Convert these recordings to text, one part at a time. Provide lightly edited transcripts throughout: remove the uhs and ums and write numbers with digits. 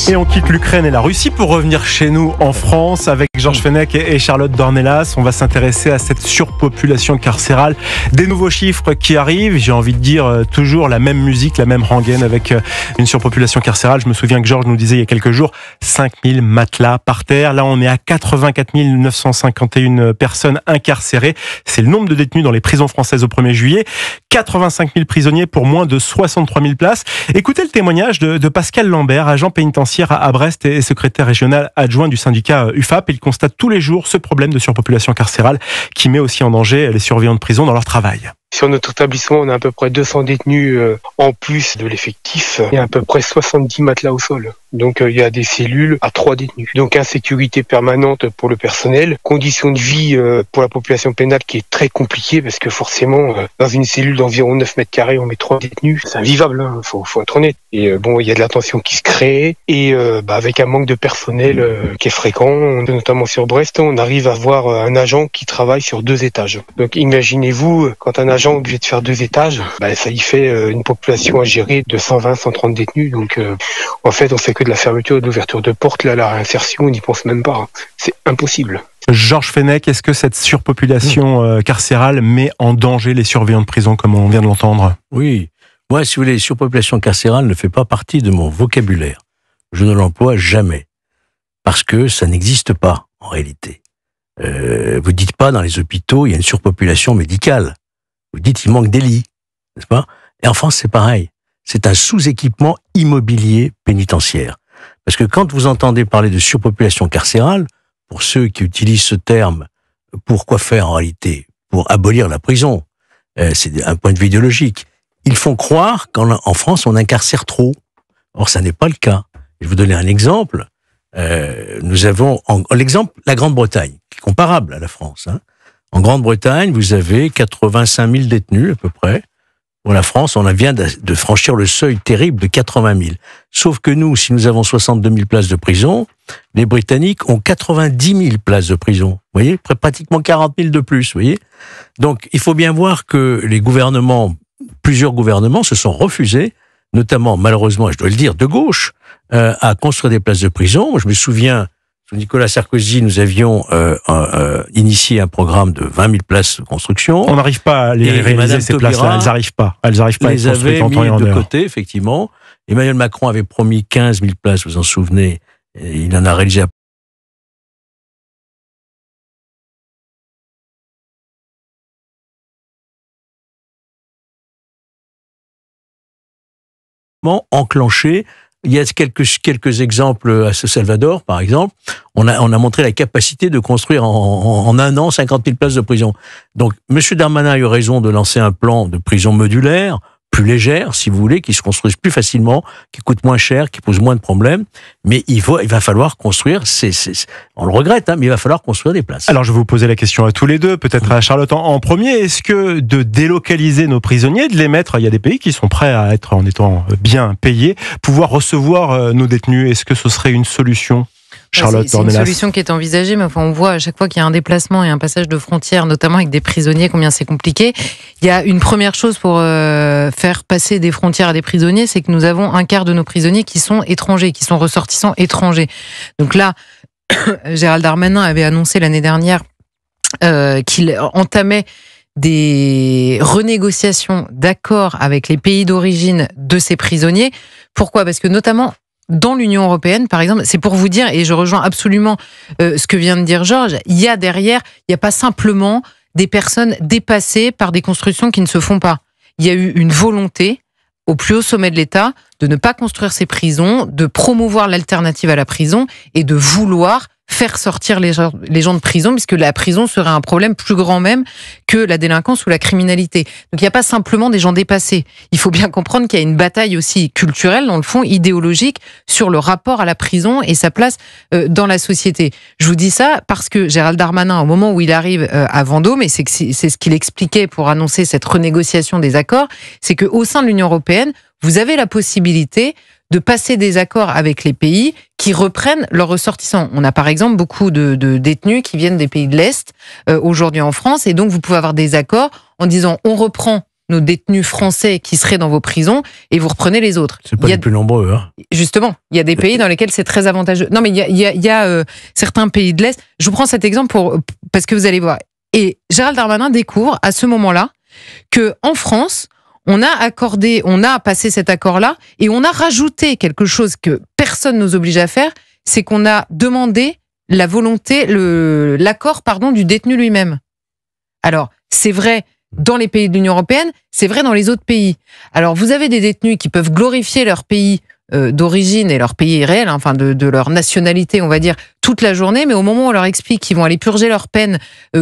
Et on quitte l'Ukraine et la Russie pour revenir chez nous en France avec Georges Fenech et Charlotte Dornelas. On va s'intéresser à cette surpopulation carcérale. Des nouveaux chiffres qui arrivent. J'ai envie de dire toujours la même musique, la même rengaine avec une surpopulation carcérale. Je me souviens que Georges nous disait il y a quelques jours 5000 matelas par terre. Là, on est à 84 951 personnes incarcérées. C'est le nombre de détenus dans les prisons françaises au 1er juillet. 85 000 prisonniers pour moins de 63 000 places. Écoutez le témoignage de Pascal Lambert, agent pénitentiaire à Brest et secrétaire régional adjoint du syndicat UFAP. Il constate tous les jours ce problème de surpopulation carcérale qui met aussi en danger les surveillants de prison dans leur travail. Sur notre établissement, on a à peu près 200 détenus en plus de l'effectif et à peu près 70 matelas au sol. Donc il y a des cellules à 3 détenus. Donc insécurité permanente pour le personnel, conditions de vie pour la population pénale qui est très compliquée parce que forcément dans une cellule d'environ 9 mètres carrés, on met 3 détenus. C'est invivable, hein, faut être honnête. Et il y a de la tension qui se crée et avec un manque de personnel qui est fréquent, notamment sur Brest, on arrive à avoir un agent qui travaille sur 2 étages. Donc imaginez-vous quand un agent est obligé de faire 2 étages, ça y fait une population à gérer de 120-130 détenus. Donc en fait, on fait que de la fermeture et de l'ouverture de portes. Là, la réinsertion, on n'y pense même pas. C'est impossible. Georges Fenech, est-ce que cette surpopulation carcérale met en danger les surveillants de prison, comme on vient de l'entendre ? Oui. Moi, si vous voulez, surpopulation carcérale ne fait pas partie de mon vocabulaire. Je ne l'emploie jamais. Parce que ça n'existe pas, en réalité. Vous dites pas, dans les hôpitaux, il y a une surpopulation médicale. Vous dites, il manque des lits. N'est-ce pas ? Et en France, c'est pareil. C'est un sous-équipement immobilier pénitentiaire. Parce que quand vous entendez parler de surpopulation carcérale, pour ceux qui utilisent ce terme, pour quoi faire en réalité ? Pour abolir la prison. C'est un point de vue idéologique. Ils font croire qu'en France, on incarcère trop. Or, ça n'est pas le cas. Je vais vous donner un exemple. Nous avons l'exemple, la Grande-Bretagne, qui est comparable à la France. Hein. En Grande-Bretagne, vous avez 85 000 détenus à peu près. Pour la France, on vient de franchir le seuil terrible de 80 000. Sauf que nous, si nous avons 62 000 places de prison, les Britanniques ont 90 000 places de prison. Vous voyez, pratiquement 40 000 de plus. Vous voyez. Donc, il faut bien voir que les gouvernements, plusieurs gouvernements, se sont refusés, notamment, malheureusement, je dois le dire, de gauche, à construire des places de prison. Moi, je me souviens, sous Nicolas Sarkozy, nous avions initié un programme de 20 000 places de construction. On n'arrive pas à les réaliser, ces places-là. Elles n'arrivent pas. Elles n'arrivent pas à être construites en temps et en heure. Les avait mis de côté, effectivement. Emmanuel Macron avait promis 15 000 places, vous vous en souvenez. Et il en a réalisé enclenché. Il y a quelques exemples à Salvador, par exemple. On a montré la capacité de construire en un an 50 000 places de prison. Donc, M. Darmanin a eu raison de lancer un plan de prison modulaire, plus légère, si vous voulez, qui se construise plus facilement, qui coûte moins cher, qui pose moins de problèmes. Mais il va falloir construire, on le regrette, hein, mais il va falloir construire des places. Alors, je vais vous poser la question à tous les deux, peut-être à Charlotte en premier. Est-ce que de délocaliser nos prisonniers, de les mettre, il y a des pays qui sont prêts à être, en étant bien payés, pouvoir recevoir nos détenus, est-ce que ce serait une solution ? Charlotte c'est une solution qui est envisagée, mais on voit à chaque fois qu'il y a un déplacement et un passage de frontières, notamment avec des prisonniers, combien c'est compliqué. Il y a une première chose pour faire passer des frontières à des prisonniers, c'est que nous avons un quart de nos prisonniers qui sont étrangers, qui sont ressortissants étrangers. Donc là, Gérald Darmanin avait annoncé l'année dernière qu'il entamait des renégociations d'accords avec les pays d'origine de ces prisonniers. Pourquoi ? Parce que notamment dans l'Union européenne, par exemple, c'est pour vous dire, et je rejoins absolument ce que vient de dire Georges, il y a derrière, il n'y a pas simplement des personnes dépassées par des constructions qui ne se font pas. Il y a eu une volonté, au plus haut sommet de l'État, de ne pas construire ces prisons, de promouvoir l'alternative à la prison et de vouloir faire sortir les gens de prison, puisque la prison serait un problème plus grand même que la délinquance ou la criminalité. Donc il n'y a pas simplement des gens dépassés. Il faut bien comprendre qu'il y a une bataille aussi culturelle, dans le fond, idéologique, sur le rapport à la prison et sa place dans la société. Je vous dis ça parce que Gérald Darmanin, au moment où il arrive à Vendôme, et c'est ce qu'il expliquait pour annoncer cette renégociation des accords, c'est qu'au sein de l'Union européenne, vous avez la possibilité de passer des accords avec les pays qui reprennent leurs ressortissants. On a par exemple beaucoup de détenus qui viennent des pays de l'Est aujourd'hui en France, et donc vous pouvez avoir des accords en disant on reprend nos détenus français qui seraient dans vos prisons et vous reprenez les autres. C'est pas les plus nombreux. Hein. Justement, il y a des pays dans lesquels c'est très avantageux. Non, mais il y a certains pays de l'Est. Je vous prends cet exemple parce que vous allez voir. Et Gérald Darmanin découvre à ce moment-là que en France, on a passé cet accord-là et on a rajouté quelque chose que personne nous oblige à faire, c'est qu'on a demandé l'accord du détenu lui-même. Alors, c'est vrai dans les pays de l'Union européenne, c'est vrai dans les autres pays. Alors, vous avez des détenus qui peuvent glorifier leur pays d'origine et leur pays réel, enfin de leur nationalité, on va dire, toute la journée, mais au moment où on leur explique qu'ils vont aller purger leur peine,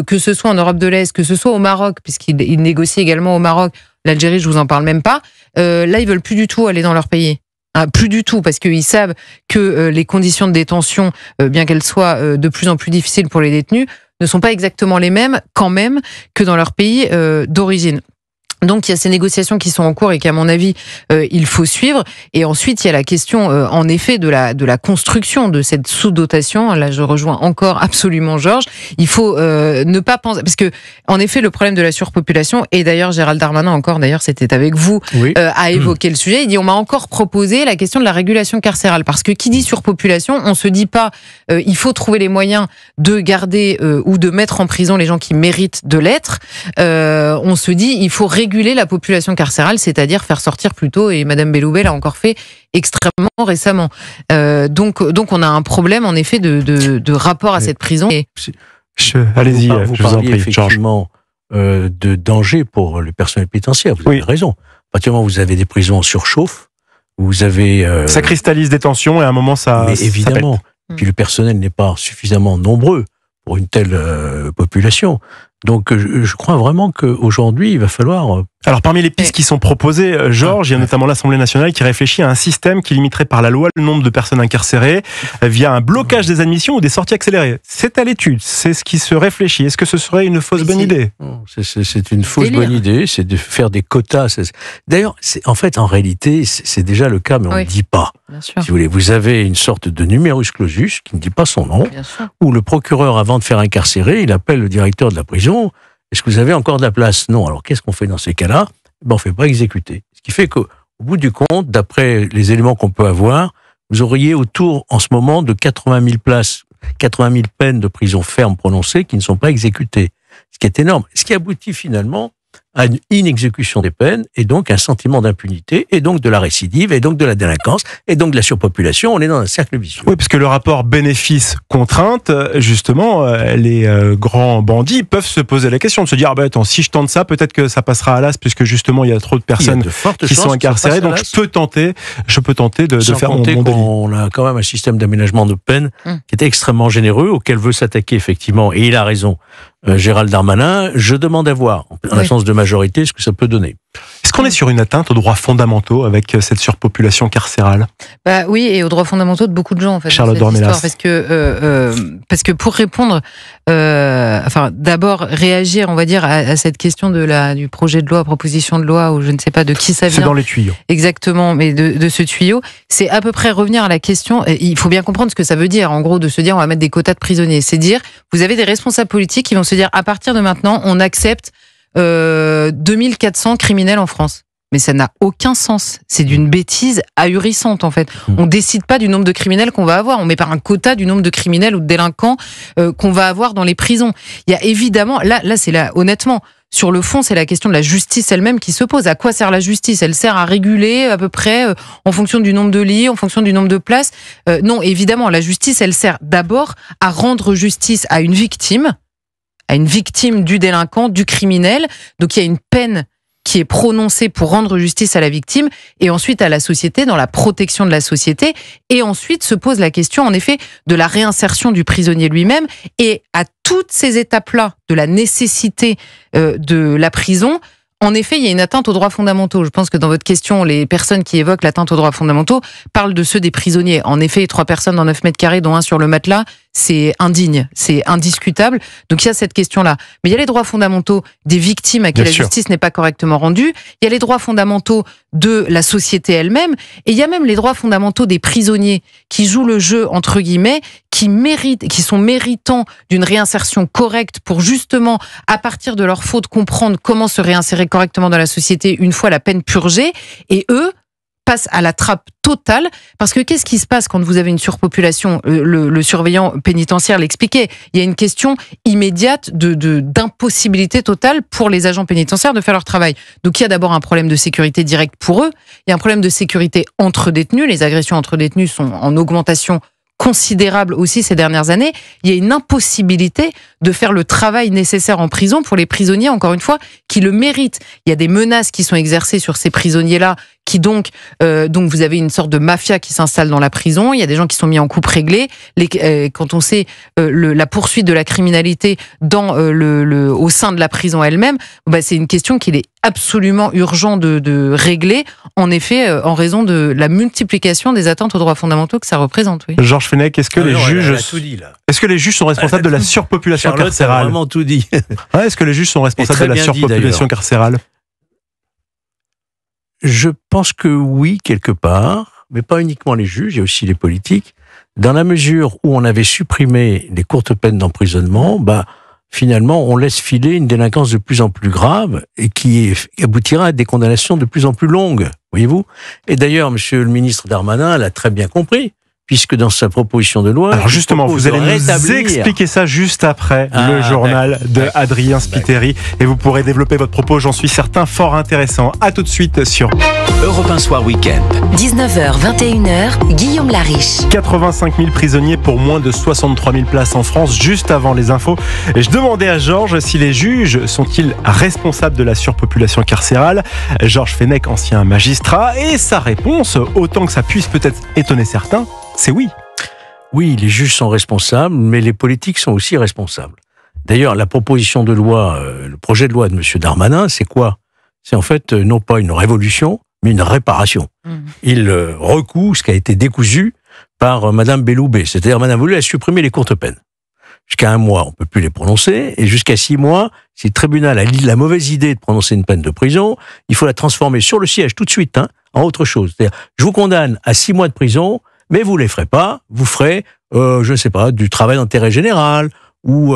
que ce soit en Europe de l'Est, que ce soit au Maroc, puisqu'ils négocient également au Maroc, l'Algérie, je vous en parle même pas, là, ils veulent plus du tout aller dans leur pays. Plus du tout, parce qu'ils savent que les conditions de détention, bien qu'elles soient de plus en plus difficiles pour les détenus, ne sont pas exactement les mêmes, quand même, que dans leur pays d'origine. Donc, il y a ces négociations qui sont en cours et qu'à mon avis, il faut suivre. Et ensuite, il y a la question, en effet, de la construction de cette sous-dotation. Là, je rejoins encore absolument Georges. Il faut ne pas penser... Parce que, en effet, le problème de la surpopulation, et d'ailleurs, Gérald Darmanin, c'était avec vous, oui. A évoqué le sujet. Il dit, on m'a encore proposé la question de la régulation carcérale. Parce que qui dit surpopulation, on se dit pas, il faut trouver les moyens de garder ou de mettre en prison les gens qui méritent de l'être. On se dit, il faut réguler la population carcérale, c'est-à-dire faire sortir plutôt, et Madame Belloubet l'a encore fait extrêmement récemment. Donc on a un problème en effet de rapport à cette prison. Allez-y, vous parliez effectivement de danger pour le personnel pénitentiaire. Vous avez raison. À partir du moment où vous avez des prisons en surchauffe, vous avez... Ça cristallise des tensions et à un moment ça... Mais évidemment. Puis le personnel n'est pas suffisamment nombreux pour une telle population. Donc, je crois vraiment qu'aujourd'hui, il va falloir... Alors, parmi les pistes qui sont proposées, Georges, il y a notamment l'Assemblée nationale qui réfléchit à un système qui limiterait par la loi le nombre de personnes incarcérées via un blocage des admissions ou des sorties accélérées. C'est à l'étude, c'est ce qui se réfléchit. Est-ce que ce serait une fausse bonne idée ? C'est une fausse bonne idée, c'est de faire des quotas. D'ailleurs, en fait, en réalité, c'est déjà le cas, mais on ne le dit pas. Si vous voulez, vous avez une sorte de numerus clausus qui ne dit pas son nom, où le procureur, avant de faire incarcérer, il appelle le directeur de la prison. Est-ce que vous avez encore de la place ? Non. Alors, qu'est-ce qu'on fait dans ces cas-là ? On ne fait pas exécuter. Ce qui fait qu'au bout du compte, d'après les éléments qu'on peut avoir, vous auriez autour, en ce moment, de 80 000 places, 80 000 peines de prison ferme prononcées qui ne sont pas exécutées. Ce qui est énorme. Ce qui aboutit finalement à une inexécution des peines, et donc un sentiment d'impunité, et donc de la récidive, et donc de la délinquance, et donc de la surpopulation. On est dans un cercle vicieux. Oui, parce que le rapport bénéfice-contrainte, justement, les grands bandits peuvent se poser la question de se dire, ah ben attends, si je tente ça, peut-être que ça passera à l'as, puisque justement, il y a trop de personnes qui sont incarcérées, donc je peux tenter de faire mon délit. On a quand même un système d'aménagement de peine qui est extrêmement généreux, auquel veut s'attaquer effectivement, et il a raison, Gérald Darmanin. Je demande à voir, en l'absence de majorité, ce que ça peut donner. Est-ce qu'on est sur une atteinte aux droits fondamentaux avec cette surpopulation carcérale ? Oui, et aux droits fondamentaux de beaucoup de gens, en fait. Charlotte Dornelas. Parce que pour répondre, d'abord réagir, on va dire, à cette question du projet de loi, proposition de loi, ou je ne sais pas de qui ça vient. C'est dans les tuyaux. Exactement, mais de ce tuyau, c'est à peu près revenir à la question. Il faut bien comprendre ce que ça veut dire, en gros, de se dire on va mettre des quotas de prisonniers. C'est dire, vous avez des responsables politiques qui vont se dire à partir de maintenant, on accepte 2400 criminels en France. Mais ça n'a aucun sens. C'est d'une bêtise ahurissante, en fait. On décide pas du nombre de criminels qu'on va avoir. On met pas un quota du nombre de criminels ou de délinquants qu'on va avoir dans les prisons. Il y a évidemment, honnêtement, sur le fond, c'est la question de la justice elle-même qui se pose. À quoi sert la justice ? Elle sert à réguler à peu près en fonction du nombre de lits, en fonction du nombre de places. Non, évidemment, la justice, elle sert d'abord à rendre justice à une victime du délinquant, du criminel. Donc il y a une peine qui est prononcée pour rendre justice à la victime, et ensuite à la société, dans la protection de la société. Et ensuite se pose la question, en effet, de la réinsertion du prisonnier lui-même. Et à toutes ces étapes-là, de la nécessité de la prison, en effet, il y a une atteinte aux droits fondamentaux. Je pense que dans votre question, les personnes qui évoquent l'atteinte aux droits fondamentaux parlent de ceux des prisonniers. En effet, 3 personnes dans 9 mètres carrés, dont un sur le matelas, c'est indigne, c'est indiscutable. Donc il y a cette question-là. Mais il y a les droits fondamentaux des victimes à qui la justice n'est pas correctement rendue. Il y a les droits fondamentaux de la société elle-même. Et il y a même les droits fondamentaux des prisonniers qui jouent le jeu, entre guillemets, qui sont méritants d'une réinsertion correcte pour justement, à partir de leurs fautes, comprendre comment se réinsérer correctement dans la société une fois la peine purgée, et eux passent à la trappe totale, parce que qu'est-ce qui se passe quand vous avez une surpopulation? Le surveillant pénitentiaire l'expliquait, il y a une question immédiate d'impossibilité totale pour les agents pénitentiaires de faire leur travail. Donc il y a d'abord un problème de sécurité directe pour eux, il y a un problème de sécurité entre détenus, les agressions entre détenus sont en augmentation considérable aussi ces dernières années. Il y a une impossibilité de faire le travail nécessaire en prison pour les prisonniers, encore une fois, qui le méritent. Il y a des menaces qui sont exercées sur ces prisonniers-là, qui donc vous avez une sorte de mafia qui s'installe dans la prison. Il y a des gens qui sont mis en coupe réglée. Quand on sait la poursuite de la criminalité au sein de la prison elle-même, c'est une question qu'il est absolument urgent de régler, en effet, en raison de la multiplication des atteintes aux droits fondamentaux que ça représente. Oui. Georges Fenech, est-ce que les juges sont responsables de la surpopulation Charlotte carcérale? a vraiment tout dit. Ouais, est-ce que les juges sont responsables de la surpopulation carcérale? Je pense que oui, quelque part, mais pas uniquement les juges, il y a aussi les politiques. Dans la mesure où on avait supprimé les courtes peines d'emprisonnement, finalement, on laisse filer une délinquance de plus en plus grave et qui aboutira à des condamnations de plus en plus longues, voyez-vous. Et d'ailleurs, monsieur le ministre Darmanin l'a très bien compris, puisque dans sa proposition de loi... Alors justement, vous allez nous expliquer ça juste après le journal de Adrien Spiteri, et vous pourrez développer votre propos, j'en suis certain, fort intéressant. À tout de suite sur Europe 1 Soir Week-end. 19h, 21h, Guillaume Lariche. 85 000 prisonniers pour moins de 63 000 places en France, juste avant les infos. Et je demandais à Georges si les juges sont-ils responsables de la surpopulation carcérale. Georges Fenech, ancien magistrat, et sa réponse, autant que ça puisse peut-être étonner certains, c'est oui. Oui, les juges sont responsables, mais les politiques sont aussi responsables. D'ailleurs, la proposition de loi, le projet de loi de M. Darmanin, c'est quoi? C'est en fait non pas une révolution, mais une réparation. Il recoue ce qui a été décousu par Mme Belloubet. C'est-à-dire, Mme Belloubet a supprimé les courtes peines. Jusqu'à 1 mois, on ne peut plus les prononcer, et jusqu'à 6 mois, si le tribunal a la mauvaise idée de prononcer une peine de prison, il faut la transformer sur le siège tout de suite, en autre chose. C'est-à-dire, je vous condamne à 6 mois de prison, mais vous ne les ferez pas, vous ferez, je ne sais pas, du travail d'intérêt général, ou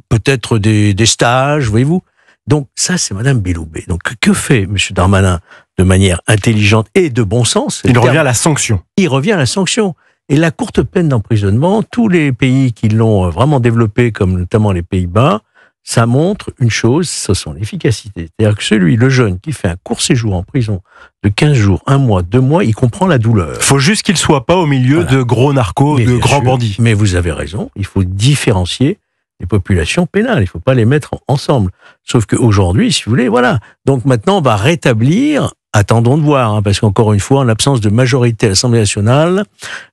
peut-être des stages, voyez-vous. Donc ça, c'est Mme Belloubet. Donc que fait M. Darmanin de manière intelligente et de bon sens? Il revient à la sanction. Il revient à la sanction. Et la courte peine d'emprisonnement, tous les pays qui l'ont vraiment développé, comme notamment les Pays-Bas, ça montre une chose, ce sont l'efficacité. C'est-à-dire que le jeune qui fait un court séjour en prison de 15 jours, 1 mois, 2 mois, il comprend la douleur. Faut juste qu'il soit pas au milieu de gros narcos, de grands bandits. Mais vous avez raison, il faut différencier les populations pénales, il faut pas les mettre ensemble. Sauf qu'aujourd'hui, si vous voulez, voilà. Donc maintenant, on va rétablir, attendons de voir, parce qu'encore une fois, en l'absence de majorité à l'Assemblée nationale,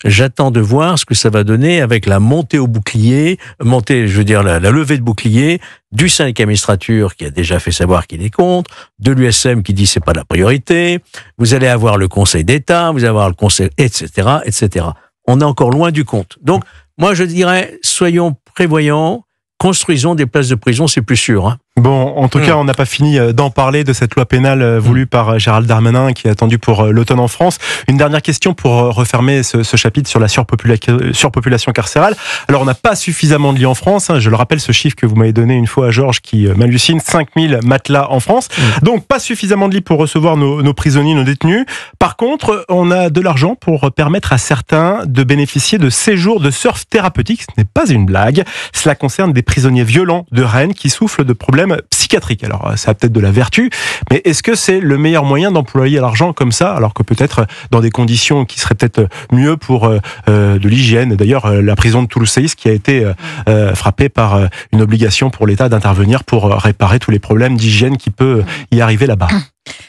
j'attends de voir ce que ça va donner avec la montée au bouclier, la levée de bouclier du syndicat magistrature qui a déjà fait savoir qu'il est contre, de l'USM qui dit c'est pas la priorité, vous allez avoir le Conseil d'État, vous allez avoir le Conseil, etc., etc. On est encore loin du compte. Donc, moi, je dirais, soyons prévoyants, construisons des places de prison, c'est plus sûr. Bon, en tout cas, on n'a pas fini d'en parler de cette loi pénale voulue par Gérald Darmanin qui est attendue pour l'automne en France. Une dernière question pour refermer ce chapitre sur la surpopulation carcérale. Alors, on n'a pas suffisamment de lits en France. Je le rappelle, ce chiffre que vous m'avez donné une fois à Georges qui m'hallucine, 5000 matelas en France. Donc, pas suffisamment de lits pour recevoir nos prisonniers, nos détenus. Par contre, on a de l'argent pour permettre à certains de bénéficier de séjours de surf thérapeutique. Ce n'est pas une blague. Cela concerne des prisonniers violents de Rennes qui souffrent de problèmes psychiatrique. Alors, ça a peut-être de la vertu, mais est-ce que c'est le meilleur moyen d'employer l'argent comme ça, alors que peut-être dans des conditions qui seraient peut-être mieux pour de l'hygiène? D'ailleurs, la prison de Toulouse-Saïs qui a été frappée par une obligation pour l'État d'intervenir pour réparer tous les problèmes d'hygiène qui peut y arriver là-bas.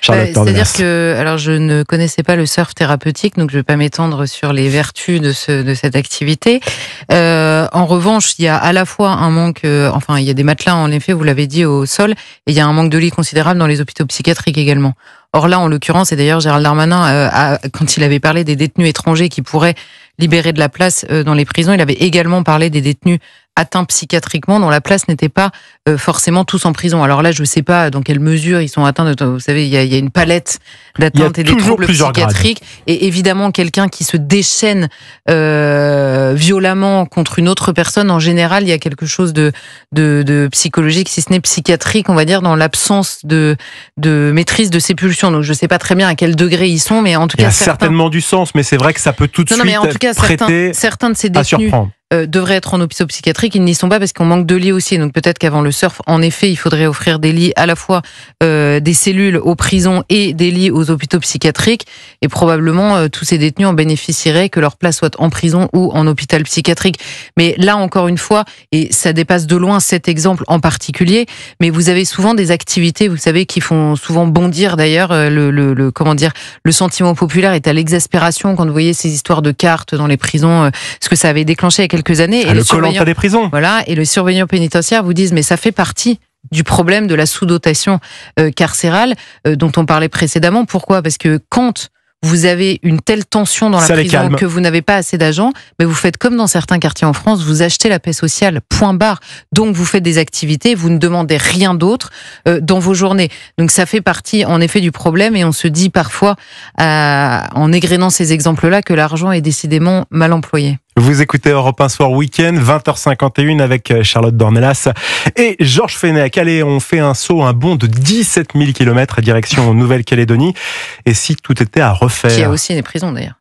C'est-à-dire que, alors je ne connaissais pas le surf thérapeutique, donc je ne vais pas m'étendre sur les vertus de cette activité. En revanche, il y a à la fois un manque, il y a des matelas en effet, vous l'avez dit, au sol, et il y a un manque de lits considérable dans les hôpitaux psychiatriques également. Or là, en l'occurrence, et d'ailleurs Gérald Darmanin, quand il avait parlé des détenus étrangers qui pourraient libérer de la place dans les prisons, il avait également parlé des détenus atteints psychiatriquement, dont la place n'était pas forcément tous en prison. Alors là, je ne sais pas dans quelle mesure ils sont atteints. Vous savez, il y a une palette d'atteintes et des troubles psychiatriques. Grades. Et évidemment, quelqu'un qui se déchaîne violemment contre une autre personne, en général, il y a quelque chose de psychologique, si ce n'est psychiatrique, on va dire, dans l'absence de maîtrise de ses pulsions. Donc je ne sais pas très bien à quel degré ils sont, mais en tout cas, il y a certainement du sens, mais c'est vrai que ça peut tout de suite mais en tout cas, prêter certains de ces à détenus surprendre. Devraient être en hôpital psychiatrique, ils n'y sont pas parce qu'on manque de lits aussi. Donc peut-être qu'avant le surf, en effet, il faudrait offrir des lits à la fois des cellules aux prisons et des lits aux hôpitaux psychiatriques. Et probablement tous ces détenus en bénéficieraient, que leur place soit en prison ou en hôpital psychiatrique. Mais là encore une fois, et ça dépasse de loin cet exemple en particulier, mais vous avez souvent des activités, vous savez, qui font souvent bondir d'ailleurs le sentiment populaire est à l'exaspération quand vous voyez ces histoires de cartes dans les prisons, ce que ça avait déclenché il y a quelques années. Et le Koh-Lanta des prisons. Voilà, et les surveillants pénitentiaires vous disent, mais ça fait partie du problème de la sous-dotation carcérale dont on parlait précédemment. Pourquoi ? Parce que quand vous avez une telle tension dans la prison que vous n'avez pas assez d'agents, mais vous faites comme dans certains quartiers en France, vous achetez la paix sociale, point barre. Donc vous faites des activités, vous ne demandez rien d'autre dans vos journées. Donc ça fait partie en effet du problème, et on se dit parfois, en égrénant ces exemples-là, que l'argent est décidément mal employé. Vous écoutez Europe 1 Soir Week-end, 20h51 avec Charlotte Dornelas et Georges Fenech. Allez, on fait un bond de 17 000 km direction Nouvelle-Calédonie. Et si tout était à refaire ? Qui a aussi des prisons d'ailleurs.